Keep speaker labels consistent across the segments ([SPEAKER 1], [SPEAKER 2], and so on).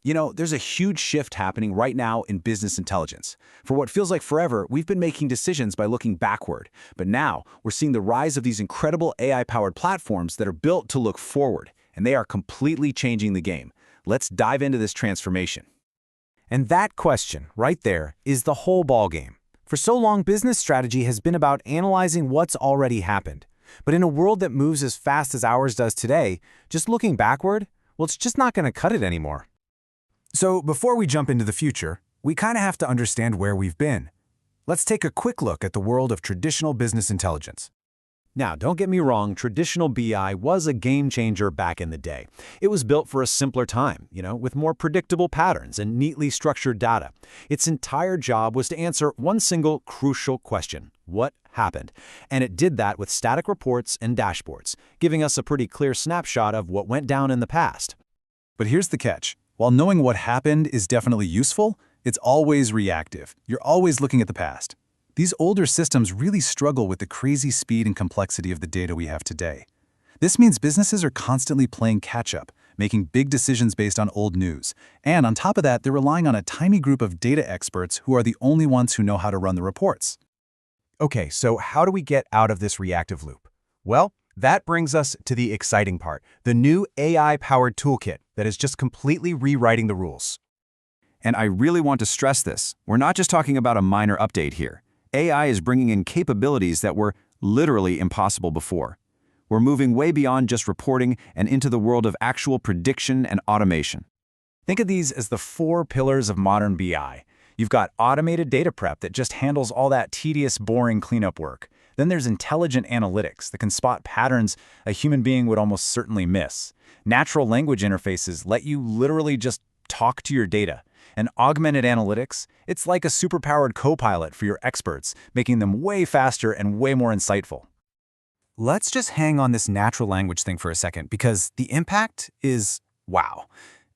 [SPEAKER 1] There's a huge shift happening right now in business intelligence. For what feels like forever, we've been making decisions by looking backward. But now, we're seeing the rise of these incredible AI-powered platforms that are built to look forward, and they are completely changing the game. Let's dive into this transformation.
[SPEAKER 2] And that question, right there, is the whole ballgame. For so long, business strategy has been about analyzing what's already happened. But in a world that moves as fast as ours does today, just looking backward, well, it's just not going to cut it anymore. So before we jump into the future, we kind of have to understand where we've been. Let's take a quick look at the world of traditional business intelligence. Now, don't get me wrong, traditional BI was a game changer back in the day. It was built for a simpler time, with more predictable patterns and neatly structured data. Its entire job was to answer one single crucial question: what happened? And it did that with static reports and dashboards, giving us a pretty clear snapshot of what went down in the past.
[SPEAKER 3] But here's the catch. While knowing what happened is definitely useful, it's always reactive. You're always looking at the past. These older systems really struggle with the crazy speed and complexity of the data we have today. This means businesses are constantly playing catch-up, making big decisions based on old news. And on top of that, they're relying on a tiny group of data experts who are the only ones who know how to run the reports.
[SPEAKER 2] Okay, so how do we get out of this reactive loop? Well, that brings us to the exciting part, the new AI-powered toolkit that is just completely rewriting the rules.
[SPEAKER 1] And I really want to stress this. We're not just talking about a minor update here. AI is bringing in capabilities that were literally impossible before. We're moving way beyond just reporting and into the world of actual prediction and automation.
[SPEAKER 2] Think of these as the 4 pillars of modern BI. You've got automated data prep that just handles all that tedious, boring cleanup work. Then there's intelligent analytics that can spot patterns a human being would almost certainly miss. Natural language interfaces let you literally just talk to your data. And augmented analytics, it's like a superpowered co-pilot for your experts, making them way faster and way more insightful. Let's just hang on this natural language thing for a second, because the impact is, wow,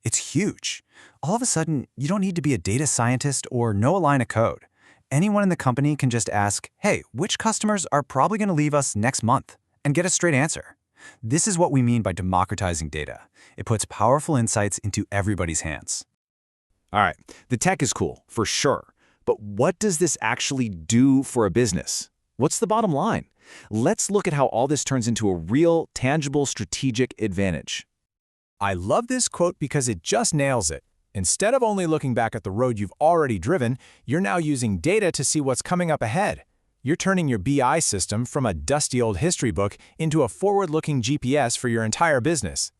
[SPEAKER 2] it's huge. All of a sudden, you don't need to be a data scientist or know a line of code. Anyone in the company can just ask, hey, which customers are probably going to leave us next month? And get a straight answer. This is what we mean by democratizing data. It puts powerful insights into everybody's hands.
[SPEAKER 1] All right, the tech is cool, for sure. But what does this actually do for a business? What's the bottom line? Let's look at how all this turns into a real, tangible, strategic advantage.
[SPEAKER 2] I love this quote because it just nails it. Instead of only looking back at the road you've already driven, you're now using data to see what's coming up ahead. You're turning your BI system from a dusty old history book into a forward-looking GPS for your entire business.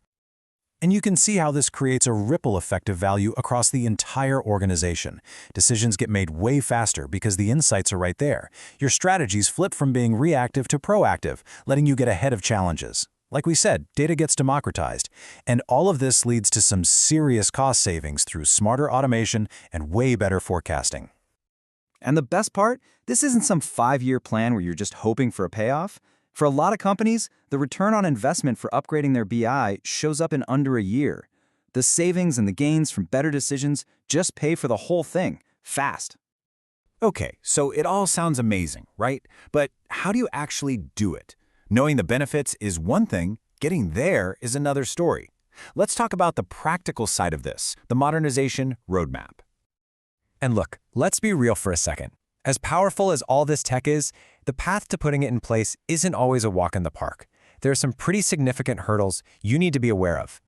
[SPEAKER 2] And you can see how this creates a ripple effect of value across the entire organization. Decisions get made way faster because the insights are right there. Your strategies flip from being reactive to proactive, letting you get ahead of challenges. Like we said, data gets democratized. And all of this leads to some serious cost savings through smarter automation and way better forecasting.
[SPEAKER 1] And the best part? This isn't some 5-year plan where you're just hoping for a payoff. For a lot of companies, the return on investment for upgrading their BI shows up in under a year. The savings and the gains from better decisions just pay for the whole thing, fast.
[SPEAKER 2] Okay, so it all sounds amazing, right? But how do you actually do it? Knowing the benefits is one thing, getting there is another story. Let's talk about the practical side of this, the modernization roadmap. And look, let's be real for a second. As powerful as all this tech is, the path to putting it in place isn't always a walk in the park. There are some pretty significant hurdles you need to be aware of.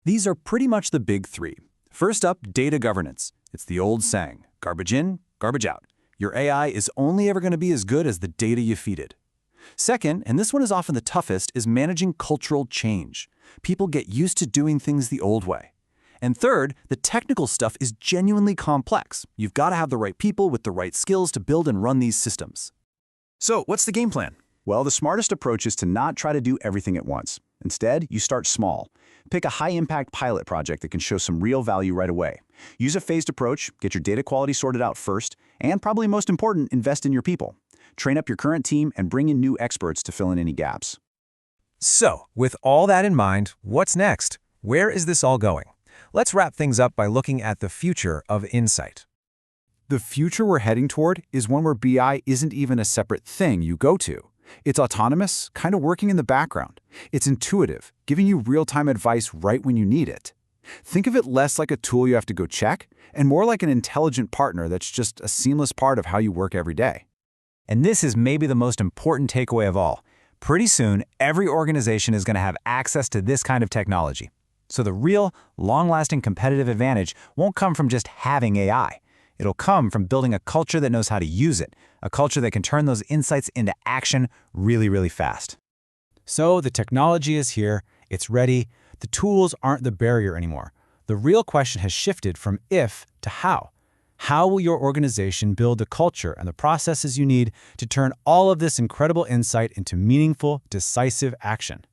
[SPEAKER 1] These are pretty much the big 3. First up, data governance. It's the old saying, garbage in, garbage out. Your AI is only ever going to be as good as the data you feed it. Second, and this one is often the toughest, is managing cultural change. People get used to doing things the old way. And third, the technical stuff is genuinely complex. You've got to have the right people with the right skills to build and run these systems.
[SPEAKER 3] So, what's the game plan?
[SPEAKER 1] Well, the smartest approach is to not try to do everything at once. Instead, you start small. Pick a high-impact pilot project that can show some real value right away. Use a phased approach, get your data quality sorted out first, and probably most important, invest in your people. Train up your current team and bring in new experts to fill in any gaps.
[SPEAKER 2] So, with all that in mind, what's next? Where is this all going? Let's wrap things up by looking at the future of insight.
[SPEAKER 1] The future we're heading toward is one where BI isn't even a separate thing you go to. It's autonomous, kind of working in the background. It's intuitive, giving you real-time advice right when you need it.
[SPEAKER 2] Think of it less like a tool you have to go check, and more like an intelligent partner that's just a seamless part of how you work every day.
[SPEAKER 1] And this is maybe the most important takeaway of all. Pretty soon, every organization is going to have access to this kind of technology. So the real, long-lasting competitive advantage won't come from just having AI. It'll come from building a culture that knows how to use it, a culture that can turn those insights into action really, really fast.
[SPEAKER 3] So the technology is here, it's ready, the tools aren't the barrier anymore. The real question has shifted from if to how. How will your organization build the culture and the processes you need to turn all of this incredible insight into meaningful, decisive action?